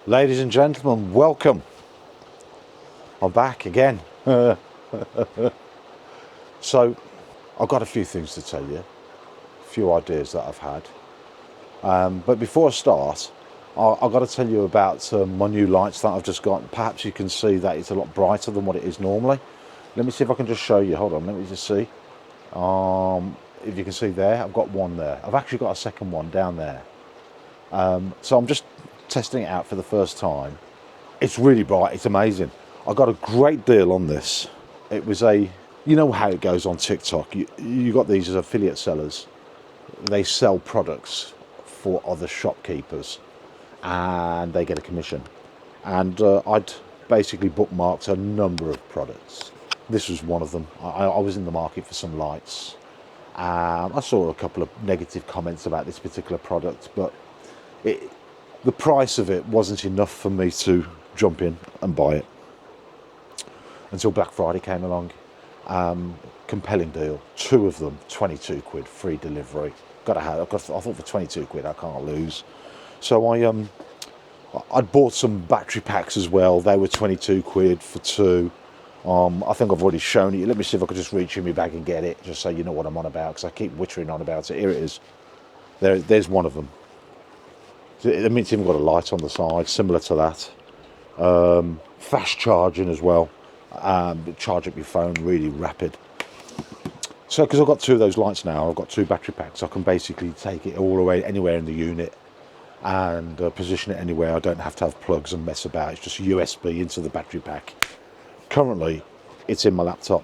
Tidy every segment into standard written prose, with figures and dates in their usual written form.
Ladies and gentlemen, welcome. I'm back again. So, I've got a few things to tell you, a few ideas that I've had. But before I start, I've got to tell you about my new lights that I've just got. Perhaps you can see that it's a lot brighter than what it is normally. Let me see if I can just show you. Hold on, let me just see. If you can see there, I've got one there. I've actually got a second one down there. So I'm just testing it out for the first time. It's really bright, it's amazing. I got a great deal on this. It was you know how it goes on TikTok. You got these as affiliate sellers. They sell products for other shopkeepers and they get a commission. And I'd basically bookmarked a number of products. This was one of them. I was in the market for some lights. I saw a couple of negative comments about this particular product, but the price of it wasn't enough for me to jump in and buy it until Black Friday came along. Compelling deal, 2 of them, 22 quid, free delivery. I thought for 22 quid I can't lose. So I'd bought some battery packs as well. They were 22 quid for 2. I think I've already shown it. Let me see if I could just reach in my bag and get it, just so you know what I'm on about, because I keep wittering on about it. Here it is. There's one of them. I mean, it's even got a light on the side, similar to that. Fast charging as well. Charge up your phone really rapid. So, because I've got 2 of those lights now, I've got 2 battery packs. I can basically take it all the way anywhere in the unit and position it anywhere. I don't have to have plugs and mess about. It's just USB into the battery pack. Currently, it's in my laptop,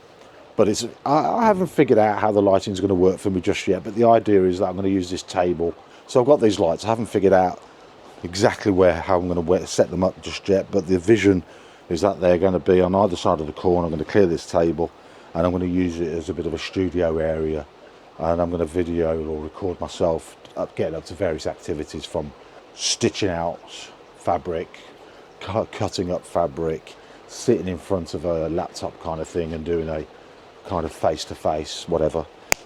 but I haven't figured out how the lighting is going to work for me just yet. But the idea is that I'm going to use this table. So I've got these lights. I haven't figured out exactly how I'm going to set them up just yet, but the vision is that they're going to be on either side of the corner. I'm going to clear this table and I'm going to use it as a bit of a studio area, and I'm going to video or record myself getting up to various activities, from stitching out fabric, cutting up fabric, sitting in front of a laptop kind of thing and doing a kind of face-to-face whatever.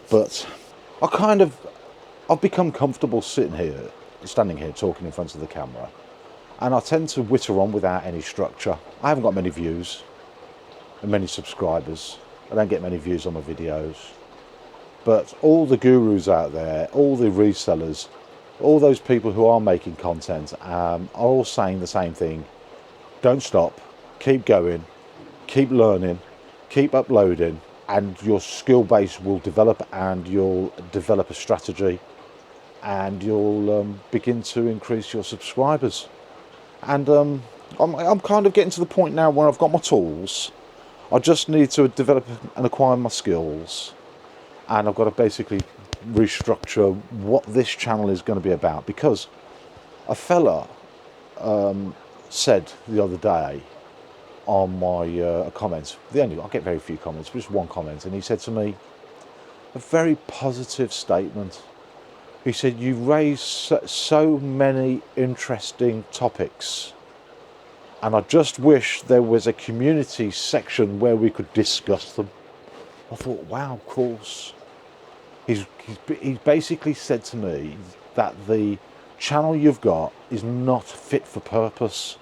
But I've become comfortable standing here talking in front of the camera, and I tend to witter on without any structure. I haven't got many views and many subscribers. I don't get many views on my videos, but all the gurus out there, all the resellers, all those people who are making content are all saying the same thing. Don't stop, keep going, keep learning, keep uploading, and your skill base will develop, and you'll develop a strategy, and you'll begin to increase your subscribers. And I'm kind of getting to the point now where I've got my tools. I just need to develop and acquire my skills, and I've got to basically restructure what this channel is going to be about, because a fella said the other day on my comments, I get very few comments, but just one comment, and he said to me a very positive statement. He said, "You raise so many interesting topics, and I just wish there was a community section where we could discuss them." I thought, wow, of course. He's basically said to me that the channel you've got is not fit for purpose.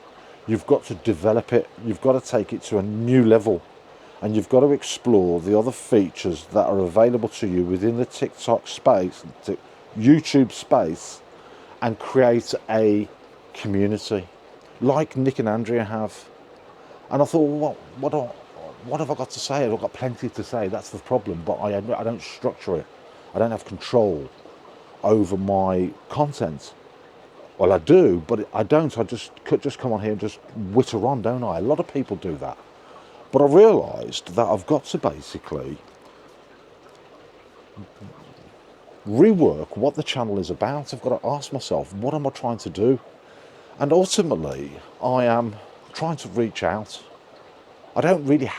You've got to develop it. You've got to take it to a new level, and you've got to explore the other features that are available to you within the TikTok space, YouTube space, and create a community like Nick and Andrea have. And I thought, what have I got to say? I've got plenty to say. That's the problem. But I don't structure it. I don't have control over my content. Well, I do, but I don't. I just come on here and just witter on, don't I? A lot of people do that. But I realised that I've got to basically rework what the channel is about. I've got to ask myself, what am I trying to do? And ultimately, I am trying to reach out. I don't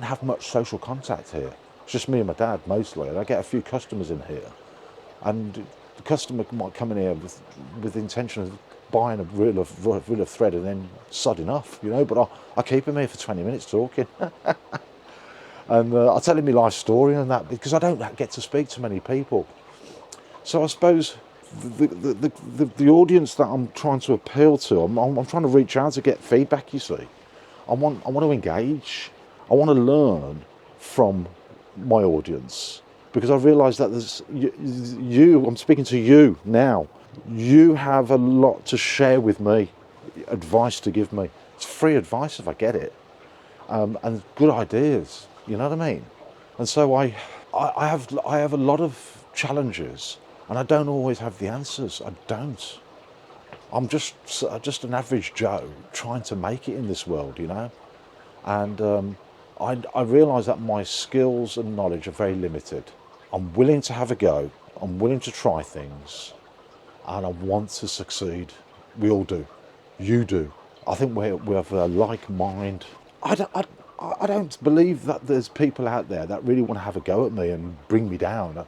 have much social contact here. It's just me and my dad mostly, and I get a few customers in here. And the customer might come in here with the intention of buying a reel of thread and then sodding off, but I keep him here for 20 minutes talking. And I tell him my life story and that, because I don't get to speak to many people. So I suppose the audience that I'm trying to appeal to, I'm trying to reach out to get feedback, you see. I want to engage. I want to learn from my audience, because I realise that there's you, I'm speaking to you now. You have a lot to share with me, advice to give me. It's free advice if I get it, and good ideas. You know what I mean? And so I have a lot of challenges, and I don't always have the answers. I don't. I'm just an average Joe trying to make it in this world, you know. And I realise that my skills and knowledge are very limited. I'm willing to have a go. I'm willing to try things, and I want to succeed. We all do. You do. I think we have a like mind. I don't believe that there's people out there that really want to have a go at me and bring me down.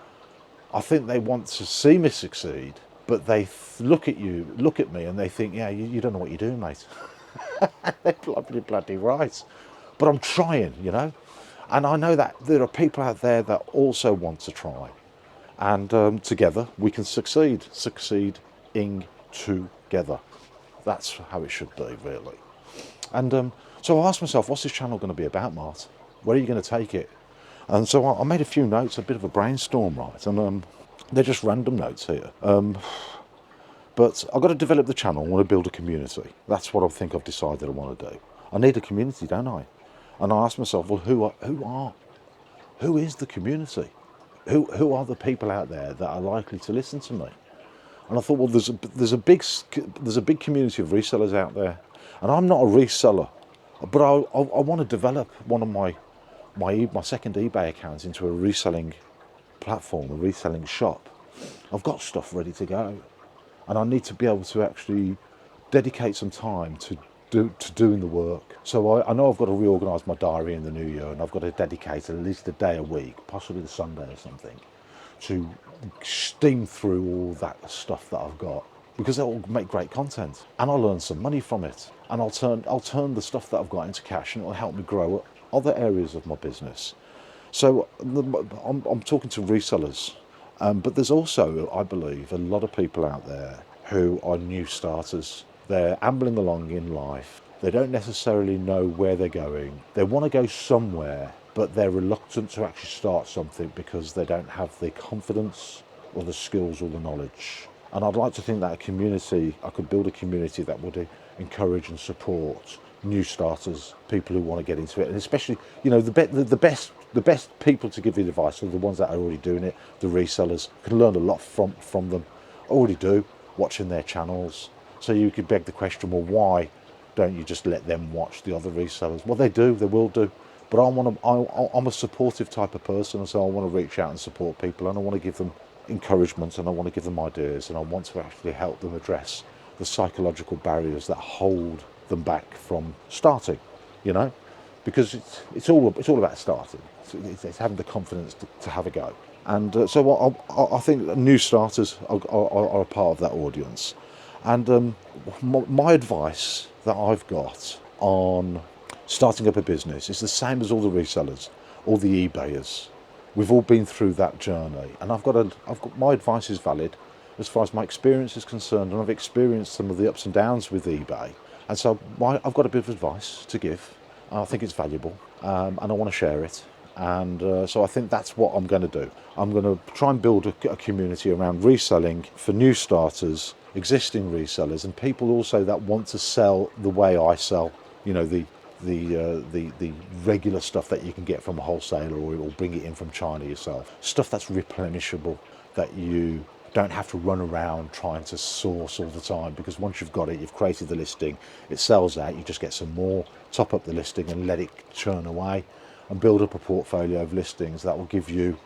I think they want to see me succeed, but they look at me, and they think, yeah, you don't know what you're doing, mate. They're bloody right. But I'm trying, you know. And I know that there are people out there that also want to try. And together we can succeed. Succeeding together. That's how it should be, really. And so I asked myself, what's this channel going to be about, Mart? Where are you going to take it? And so I made a few notes, a bit of a brainstorm, right? And they're just random notes here. But I've got to develop the channel. I want to build a community. That's what I think I've decided I want to do. I need a community, don't I? And I asked myself, well, who is the community? Who are the people out there that are likely to listen to me? And I thought, well, there's a big community of resellers out there, and I'm not a reseller, but I want to develop one of my second eBay account into a reselling platform, a reselling shop. I've got stuff ready to go, and I need to be able to actually dedicate some time to doing the work. So I know I've got to reorganise my diary in the new year, and I've got to dedicate at least a day a week, possibly the Sunday or something, to steam through all that stuff that I've got, because it will make great content, and I'll earn some money from it, and I'll turn the stuff that I've got into cash, and it'll help me grow other areas of my business. So I'm talking to resellers, but there's also, I believe, a lot of people out there who are new starters. They're ambling along in life. They don't necessarily know where they're going. They want to go somewhere, but they're reluctant to actually start something because they don't have the confidence or the skills or the knowledge. And I'd like to think that I could build a community that would encourage and support new starters, people who want to get into it, and especially, you know, the best people to give the advice are the ones that are already doing it. The resellers can learn a lot from them. I already do, watching their channels. So you could beg the question, well, why don't you just let them watch the other resellers? Well, they will do. But I'm a supportive type of person, and so I want to reach out and support people, and I want to give them encouragement, and I want to give them ideas, and I want to actually help them address the psychological barriers that hold them back from starting, you know, because it's all about starting. It's having the confidence to have a go. And so I think new starters are a part of that audience. And my advice that I've got on starting up a business is the same as all the resellers, all the eBayers. We've all been through that journey, and I've got my advice is valid as far as my experience is concerned, and I've experienced some of the ups and downs with eBay, and so I've got a bit of advice to give. I think it's valuable, and I want to share it. And so I think that's what I'm going to do. I'm going to try and build a community around reselling for new starters, existing resellers, and people also that want to sell the way I sell. You know, the regular stuff that you can get from a wholesaler, or bring it in from China yourself. Stuff that's replenishable, that you don't have to run around trying to source all the time, because once you've got it, you've created the listing, it sells out, you just get some more, top up the listing and let it churn away, and build up a portfolio of listings that will give you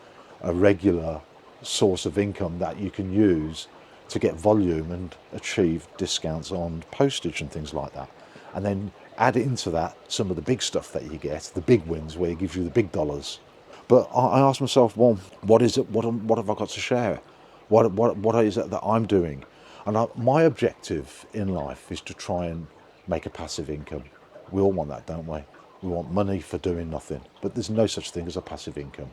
a regular source of income that you can use to get volume and achieve discounts on postage and things like that. And then add into that some of the big stuff that you get, the big wins, where it gives you the big dollars. But I asked myself, well, what is it? What have I got to share? What is it that I'm doing? And my objective in life is to try and make a passive income. We all want that, don't we? We want money for doing nothing, but there's no such thing as a passive income.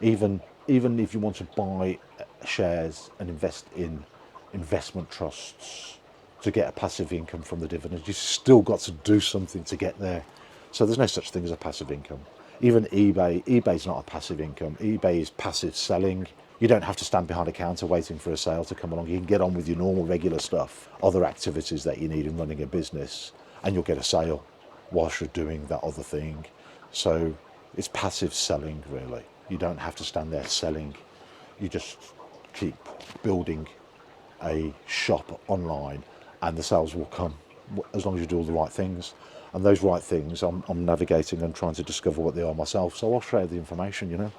Even if you want to buy shares and invest in investment trusts to get a passive income from the dividends. You've still got to do something to get there. So there's no such thing as a passive income. Even eBay's not a passive income. eBay is passive selling. You don't have to stand behind a counter waiting for a sale to come along. You can get on with your normal, regular stuff, other activities that you need in running a business, and you'll get a sale whilst you're doing that other thing. So it's passive selling, really. You don't have to stand there selling. You just keep building a shop online, and the sales will come as long as you do all the right things. And those right things, I'm navigating and trying to discover what they are myself. So I'll share the information, you know.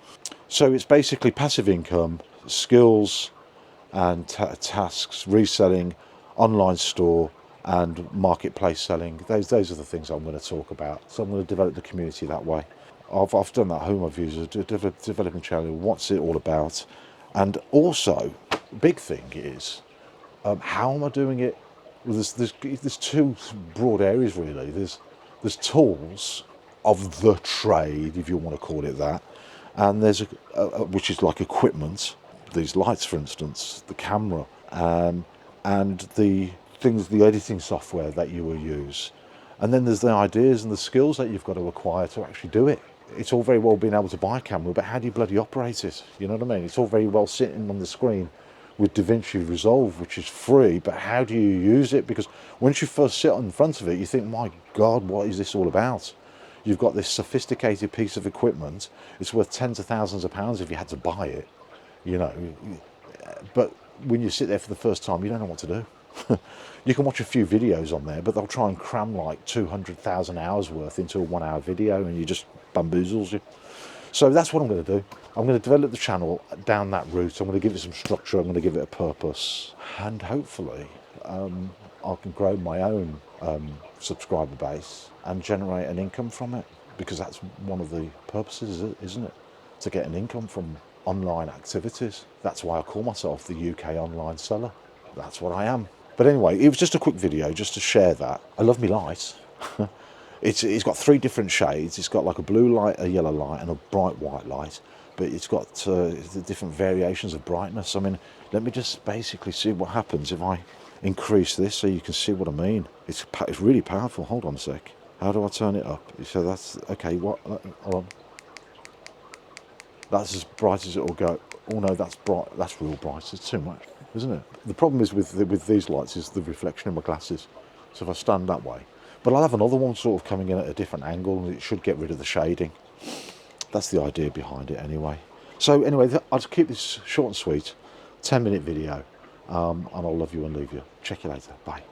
So it's basically passive income, skills and tasks, reselling, online store, and marketplace selling. Those are the things I'm going to talk about. So I'm going to develop the community that way. I've done that home reviews, developing channel, what's it all about. And also, big thing is, how am I doing it? Well, there's two broad areas really. There's tools of the trade, if you want to call it that, and there's which is like equipment. These lights, for instance, the camera, and the things, the editing software that you will use. And then there's the ideas and the skills that you've got to acquire to actually do it. It's all very well being able to buy a camera, but how do you bloody operate it? You know what I mean? It's all very well sitting on the screen with DaVinci Resolve, which is free, but how do you use it? Because once you first sit in front of it, you think, my God, what is this all about? You've got this sophisticated piece of equipment. It's worth tens of thousands of pounds if you had to buy it, you know. But when you sit there for the first time, you don't know what to do. You can watch a few videos on there, but they'll try and cram like 200,000 hours worth into a 1 hour video, and you just bamboozles you. So that's what I'm going to do. I'm going to develop the channel down that route. I'm going to give it some structure. I'm going to give it a purpose. And hopefully I can grow my own subscriber base and generate an income from it. Because that's one of the purposes, isn't it? To get an income from online activities. That's why I call myself the UK online seller. That's what I am. But anyway, it was just a quick video just to share that. I love me light. It's got 3 different shades. It's got like a blue light, a yellow light, and a bright white light. But it's got the different variations of brightness. I mean, let me just basically see what happens if I increase this so you can see what I mean. It's really powerful. Hold on a sec. How do I turn it up? So that's, okay, what? Hold on. That's as bright as it will go. Oh no, that's bright. That's real bright. It's too much, isn't it? The problem is with these lights is the reflection in my glasses. So if I stand that way. But I'll have another one sort of coming in at a different angle, and it should get rid of the shading. That's the idea behind it anyway. So anyway, I'll just keep this short and sweet, 10-minute video, and I'll love you and leave you. Check you later. Bye.